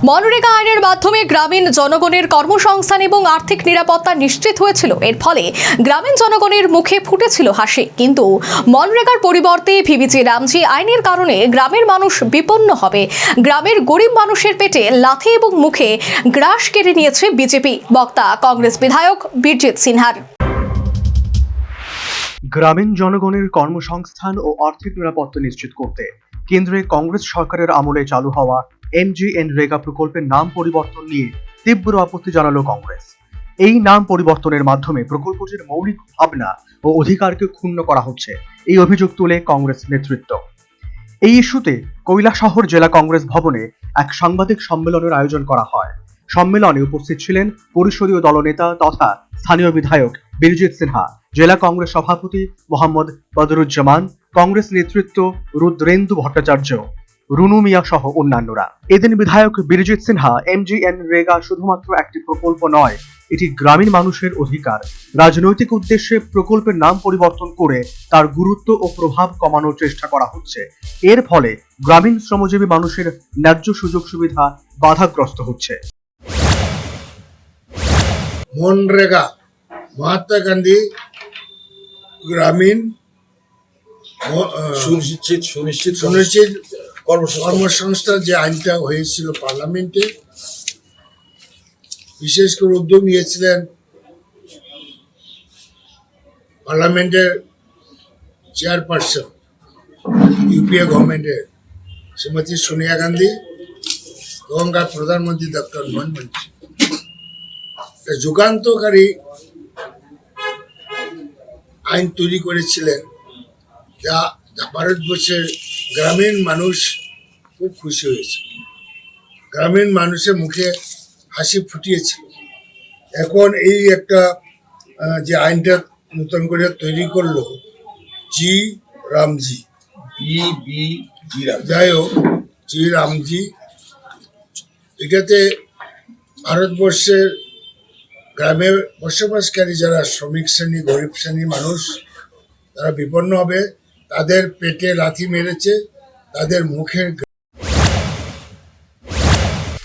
মনরেগা আইনের মাধ্যমে গ্রামীণ জনগণের কর্মসংস্থান এবং আর্থিক নিরাপত্তা নিশ্চিত হয়েছিল। এর ফলে গ্রামীণ জনগণের মুখে ফুটেছিল হাসি। কিন্তু মনরেগার পরিবর্তে ভিবিজি রামজি আইনের কারণে গ্রামের মানুষ বিপন্ন হবে। গ্রামের গরিব মানুষের পেটে লাথি এবং মুখে গ্রাস কেড়ে নিয়েছে বিজেপি। বক্তা কংগ্রেস বিধায়ক বীরজিৎ সিনহার। গ্রামীণ জনগণের কর্মসংস্থান ও আর্থিক নিরাপত্তা নিশ্চিত করতে কেন্দ্রে কংগ্রেস সরকারের আমলে চালু হওয়া MGNREGA প্রকল্পের নাম পরিবর্তন নিয়ে তীব্র আপত্তি জানালো কংগ্রেস। এই নাম পরিবর্তনের মাধ্যমে প্রকল্পটির মৌলিক ভাবনা ও অধিকারকে ক্ষুণ্ণ করা হচ্ছে, এই অভিযোগ তুলে কংগ্রেস নেতৃত্ব। এই ইস্যুতে কৈলাসহর জেলা কংগ্রেস ভবনে এক সাংবাদিক সম্মেলনের আয়োজন করা হয়। সম্মেলনে উপস্থিত ছিলেন পরিষদীয় দলনেতা তথা স্থানীয় বিধায়ক বীরজিৎ সিনহা, জেলা কংগ্রেস সভাপতি মোহাম্মদ বদরুজ্জামান, কংগ্রেস নেতৃত্ব রুদ্রেন্দু ভট্টাচার্য, রুনু মিয়া সহ অন্যান্যরা। এদিন বিধায়ক বীরজিৎ সিনহা MGNREGA শুধুমাত্র একটি প্রকল্প নয়, এটি গ্রামীণ মানুষের অধিকার। রাজনৈতিক উদ্দেশ্যে প্রকল্পের নাম পরিবর্তন করে তার গুরুত্ব ও প্রভাব কমানোর চেষ্টা করা হচ্ছে। এর ফলে গ্রামীণ শ্রমজীবী মানুষের ন্যায্য সুযোগ সুবিধা বাধাগ্রস্ত হচ্ছে। মনরেগা মহাত্মা গান্ধী গ্রামীণ সুনিশ্চিত কর্মসংস্থান যে আইনটা হয়েছিল পার্লামেন্টে, বিশেষ করে উদ্যোগ নিয়েছিলেন পার্লামেন্টের চেয়ারপারসন ইউপিএ গভর্নমেন্টের শ্রীমতী সোনিয়া গান্ধী এবং প্রধানমন্ত্রী ডক্টর মনমোহন সিং। যুগান্তকারী আইন তৈরি করেছিলেন, যা ভারতবর্ষের গ্রামীণ মানুষ খুব খুশি হয়েছে। গ্রামীণ মানুষের মুখে হাসি ফুটিয়েছিল। এখন এই একটা যে আইনটা নতুন করে তৈরি করলো জি রামজি, যাই হোক জি রামজি, এটাতে ভারতবর্ষের গ্রামে বসবাসকারী যারা শ্রমিক শ্রেণী, গরিব শ্রেণী মানুষ, তারা বিপন্ন হবে। তাদের পেটে লাথি মেরেছে, তাদের মুখের।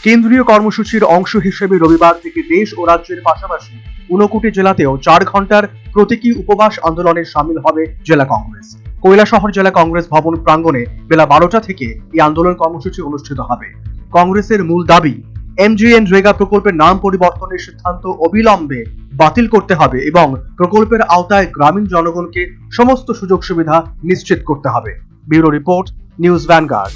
কেন্দ্রীয় কর্মসূচির অংশ হিসেবে রবিবার থেকে দেশ ও রাজ্যের পাশাপাশি 59 জেলাতেও 4 ঘন্টার প্রতীকী উপবাস আন্দোলনে সামিল হবে জেলা কংগ্রেস। কৈলাসহর জেলা কংগ্রেস ভবন প্রাঙ্গণে বেলা 12টা থেকে এই আন্দোলন কর্মসূচি অনুষ্ঠিত হবে। কংগ্রেসের মূল দাবি, MGNREGA প্রকল্পের নাম পরিবর্তনের সিদ্ধান্ত অবিলম্বে বাতিল করতে হবে এবং প্রকল্পের আওতায় গ্রামীণ জনগণকে সমস্ত সুযোগ সুবিধা নিশ্চিত করতে হবে। Bureau report, news vanguard.